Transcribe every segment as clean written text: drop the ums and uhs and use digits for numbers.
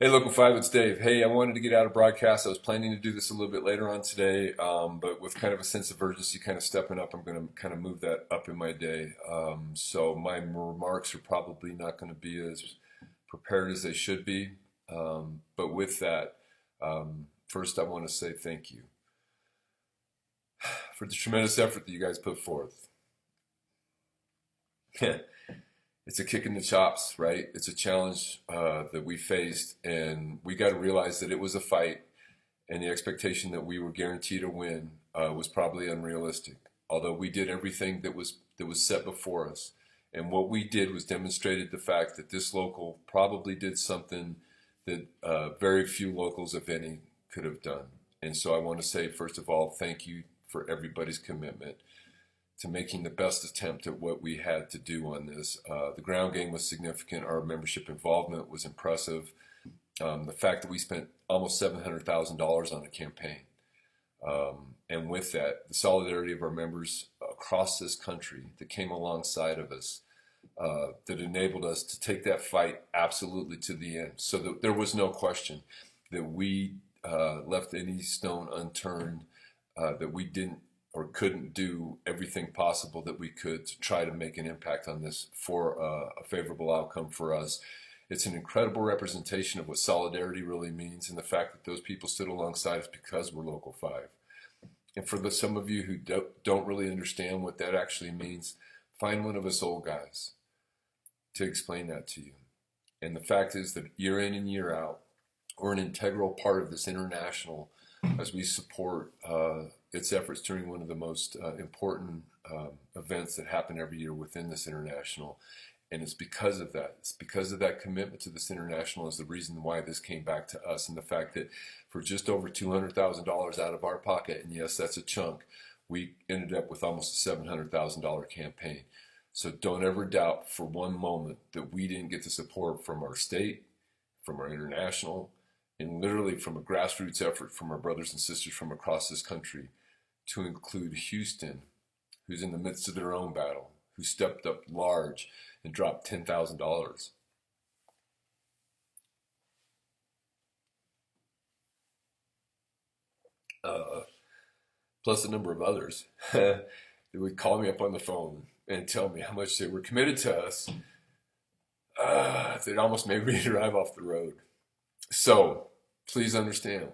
Hey, Local 5, it's Dave. Hey, I wanted to get out of broadcast. I was planning to do this a little bit later on today, but with kind of a sense of urgency kind of stepping up, I'm going to kind of move that up in my day. So my remarks are probably not going to be as prepared as they should be. But with that, first I want to say thank you for the tremendous effort that you guys put forth. It's a kick in the chops, right? It's a challenge that we faced, and we got to realize that it was a fight, and the expectation that we were guaranteed a win was probably unrealistic. Although we did everything that was set before us, and what we did was demonstrated the fact that this local probably did something that very few locals, if any, could have done. And so I want to say, first of all, thank you for everybody's commitment to making the best attempt at what we had to do on this. The ground game was significant. Our membership involvement was impressive. The fact that we spent almost $700,000 on a campaign. And with that, the solidarity of our members across this country that came alongside of us, that enabled us to take that fight absolutely to the end. So that there was no question that we left any stone unturned, that we didn't or couldn't do everything possible that we could to try to make an impact on this for a favorable outcome for us. It's an incredible representation of what solidarity really means, and the fact that those people stood alongside us because we're Local 5. And for some of you who don't really understand what that actually means, find one of us old guys to explain that to you. And the fact is that year in and year out, we're an integral part of this international as we support its efforts during one of the most important events that happen every year within this international. And it's because of that. It's because of that commitment to this international is the reason why this came back to us. And the fact that for just over $200,000 out of our pocket, and yes, that's a chunk, we ended up with almost a $700,000 campaign. So don't ever doubt for one moment that we didn't get the support from our state, from our international, and literally from a grassroots effort from our brothers and sisters from across this country, to include Houston, who's in the midst of their own battle, who stepped up large and dropped $10,000. Uh, Plus a number of others that would call me up on the phone and tell me how much they were committed to us. It almost made me drive off the road. So please understand,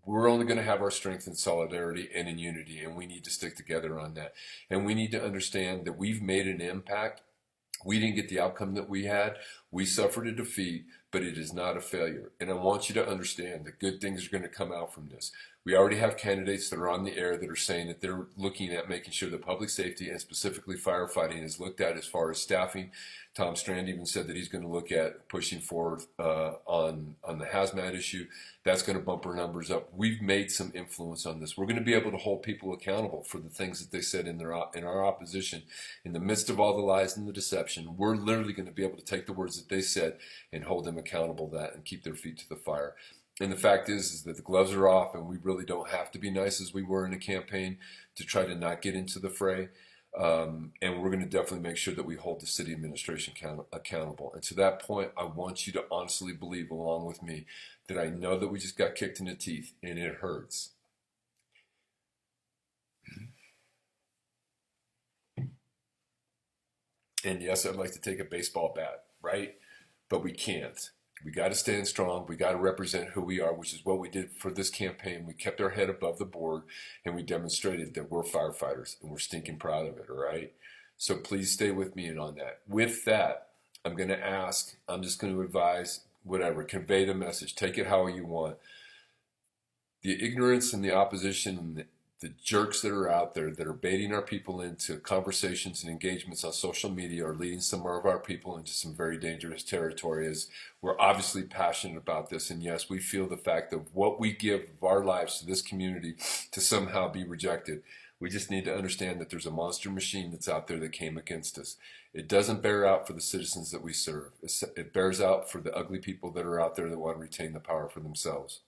we're only going to have our strength in solidarity and in unity, and we need to stick together on that. And we need to understand that we've made an impact. We didn't get the outcome that we had. We suffered a defeat, but it is not a failure. And I want you to understand that good things are going to come out from this. We already have candidates that are on the air that are saying that they're looking at making sure that public safety and specifically firefighting is looked at as far as staffing. Tom Strand even said that he's going to look at pushing forward on the hazmat issue. That's going to bump our numbers up. We've made some influence on this. We're going to be able to hold people accountable for the things that they said in our opposition. In the midst of all the lies and the deception, we're literally going to be able to take the words that they said and hold them accountable to that and keep their feet to the fire. And the fact is that the gloves are off, and we really don't have to be nice as we were in a campaign to try to not get into the fray. And we're going to definitely make sure that we hold the city administration accountable. And to that point, I want you to honestly believe, along with me, that I know that we just got kicked in the teeth, and it hurts. And yes, I'd like to take a baseball bat, right? But we can't. We got to stand strong. We got to represent who we are, which is what we did for this campaign. We kept our head above the board, and we demonstrated that we're firefighters, and we're stinking proud of it, all right? So please stay with me on that. With that, I'm going to ask, I'm just going to advise, whatever, convey the message. Take it how you want. The ignorance and the opposition and the jerks that are out there that are baiting our people into conversations and engagements on social media are leading some of our people into some very dangerous territory. As we're obviously passionate about this, and yes, we feel the fact that what we give of our lives to this community to somehow be rejected. We just need to understand that there's a monster machine that's out there that came against us. It doesn't bear out for the citizens that we serve. It bears out for the ugly people that are out there that want to retain the power for themselves.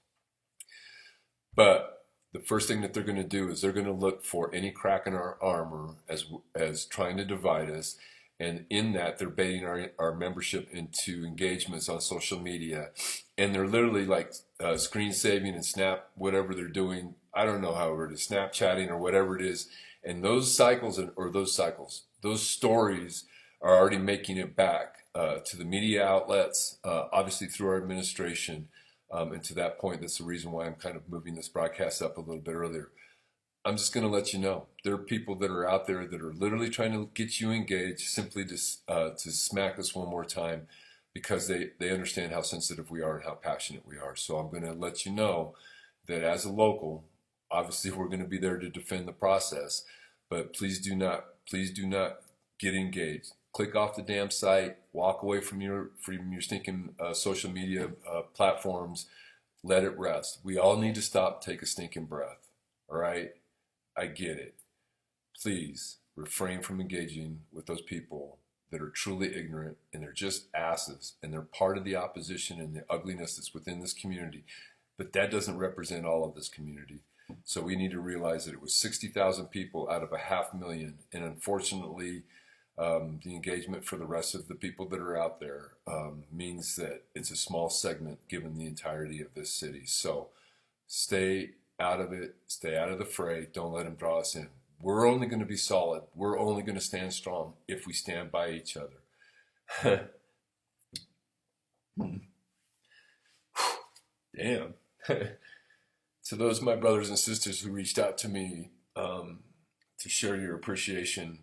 But the first thing that they're going to do is they're going to look for any crack in our armor as trying to divide us. And in that, they're baiting our membership into engagements on social media. And they're literally like screen saving and snap, whatever they're doing. I don't know how it is, Snapchatting or whatever it is. And those cycles, those stories are already making it back to the media outlets, obviously through our administration. And to that point, that's the reason why I'm kind of moving this broadcast up a little bit earlier. I'm just going to let you know there are people that are out there that are literally trying to get you engaged simply to smack us one more time because they understand how sensitive we are and how passionate we are. So I'm going to let you know that as a local, obviously we're going to be there to defend the process, but please do not get engaged. Click off the damn site, walk away from your stinking social media platforms, let it rest. We all need to stop, take a stinking breath. All right? I get it. Please refrain from engaging with those people that are truly ignorant and they're just asses and they're part of the opposition and the ugliness that's within this community. But that doesn't represent all of this community. So we need to realize that it was 60,000 people out of 500,000. And unfortunately, the engagement for the rest of the people that are out there means that it's a small segment given the entirety of this city. So stay out of it, stay out of the fray, don't let them draw us in. We're only going to be solid, we're only going to stand strong if we stand by each other. Damn. To those of my brothers and sisters who reached out to me to share your appreciation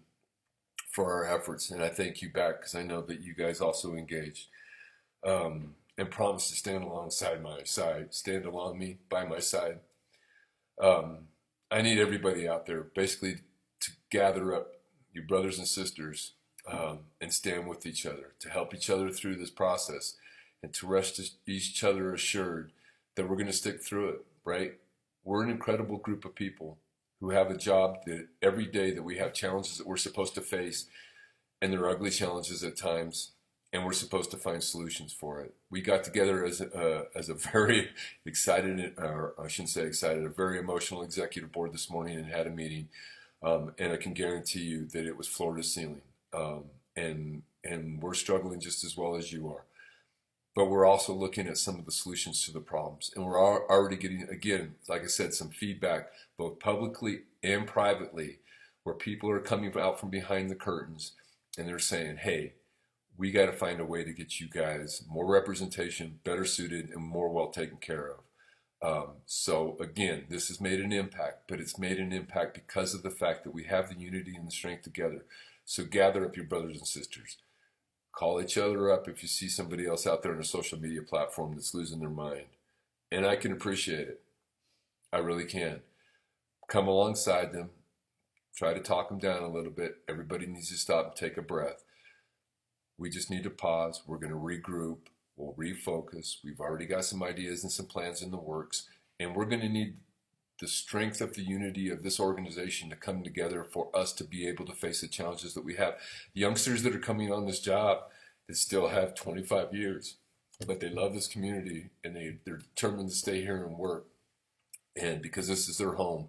for our efforts, and I thank you back because I know that you guys also engaged and promised to stand alongside my side, stand along me, by my side. I need everybody out there basically to gather up your brothers and sisters and stand with each other, to help each other through this process, and to rest each other assured that we're going to stick through it, right? We're an incredible group of people who have a job that every day that we have challenges that we're supposed to face, and they're ugly challenges at times, and we're supposed to find solutions for it. We got together as a very excited, or I shouldn't say excited, a very emotional executive board this morning and had a meeting, and I can guarantee you that it was floor to ceiling, and we're struggling just as well as you are. But we're also looking at some of the solutions to the problems. And we're already getting, again, like I said, some feedback, both publicly and privately, where people are coming out from behind the curtains and they're saying, hey, we got to find a way to get you guys more representation, better suited, and more well taken care of. So again, this has made an impact, but it's made an impact because of the fact that we have the unity and the strength together. So gather up your brothers and sisters. Call each other up if you see somebody else out there on a social media platform that's losing their mind. And I can appreciate it. I really can. Come alongside them. Try to talk them down a little bit. Everybody needs to stop and take a breath. We just need to pause. We're going to regroup. We'll refocus. We've already got some ideas and some plans in the works. And we're going to need the strength of the unity of this organization to come together for us to be able to face the challenges that we have. Youngsters that are coming on this job that still have 25 years, but they love this community and they're determined to stay here and work. And because this is their home,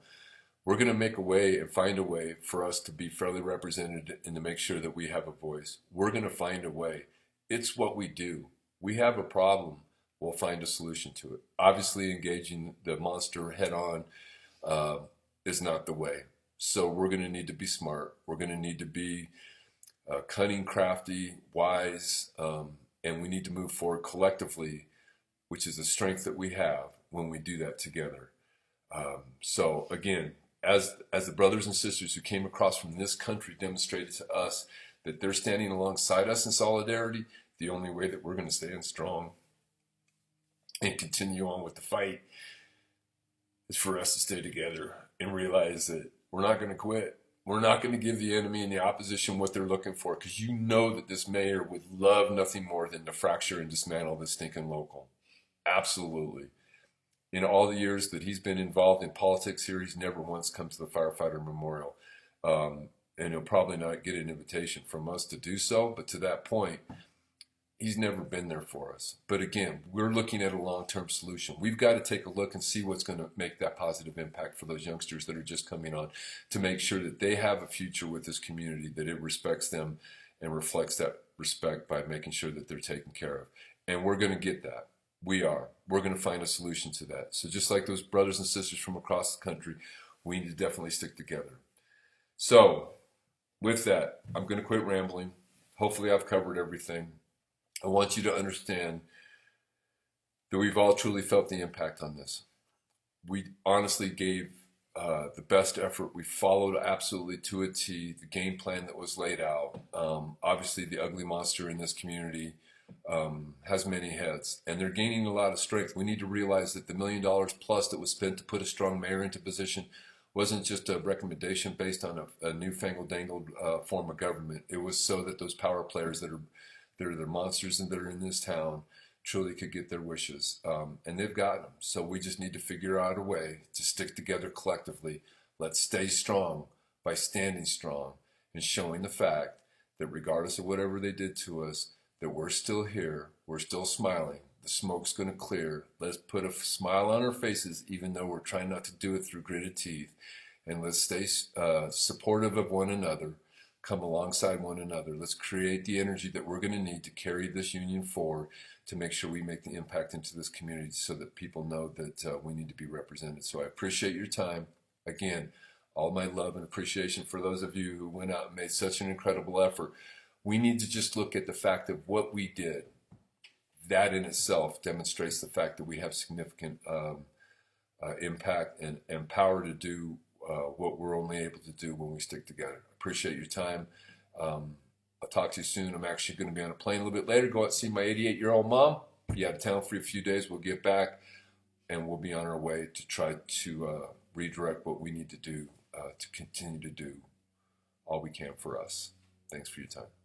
we're going to make a way and find a way for us to be fairly represented and to make sure that we have a voice. We're going to find a way. It's what we do. We have a problem. We'll find a solution to it. Obviously, engaging the monster head on is not the way. So we're going to need to be smart. We're going to need to be cunning, crafty, wise, and we need to move forward collectively, which is the strength that we have when we do that together. So again, as the brothers and sisters who came across from this country demonstrated to us that they're standing alongside us in solidarity, the only way that we're going to stand strong and continue on with the fight is for us to stay together and realize that we're not going to quit. We're not going to give the enemy and the opposition what they're looking for, because you know that this mayor would love nothing more than to fracture and dismantle this stinking local. Absolutely. In all the years that he's been involved in politics here, he's never once come to the firefighter memorial. And he'll probably not get an invitation from us to do so, but to that point, he's never been there for us. But again, we're looking at a long-term solution. We've got to take a look and see what's going to make that positive impact for those youngsters that are just coming on, to make sure that they have a future with this community, that it respects them, and reflects that respect by making sure that they're taken care of. And we're going to get that. We are. We're going to find a solution to that. So just like those brothers and sisters from across the country, we need to definitely stick together. So with that, I'm going to quit rambling. Hopefully I've covered everything. I want you to understand that we've all truly felt the impact on this. We honestly gave the best effort. We followed absolutely to a T the game plan that was laid out. Obviously, the ugly monster in this community has many heads, and they're gaining a lot of strength. We need to realize that the $1 million plus that was spent to put a strong mayor into position wasn't just a recommendation based on a newfangled dangled form of government. It was so that those power players that are the monsters and that are in this town truly could get their wishes, and they've gotten them. So we just need to figure out a way to stick together collectively. Let's stay strong by standing strong and showing the fact that regardless of whatever they did to us, that we're still here, we're still smiling. The smoke's going to clear. Let's put a smile on our faces, even though we're trying not to do it through gritted teeth. And let's stay supportive of one another, come alongside one another. Let's create the energy that we're going to need to carry this union forward to make sure we make the impact into this community so that people know that we need to be represented. So I appreciate your time. Again, all my love and appreciation for those of you who went out and made such an incredible effort. We need to just look at the fact of what we did. That in itself demonstrates the fact that we have significant impact and power to do what we're only able to do when we stick together. Appreciate your time. I'll talk to you soon. I'm actually going to be on a plane a little bit later. Go out and see my 88-year-old mom. Be out of town for a few days. We'll get back, and we'll be on our way to try to redirect what we need to do to continue to do all we can for us. Thanks for your time.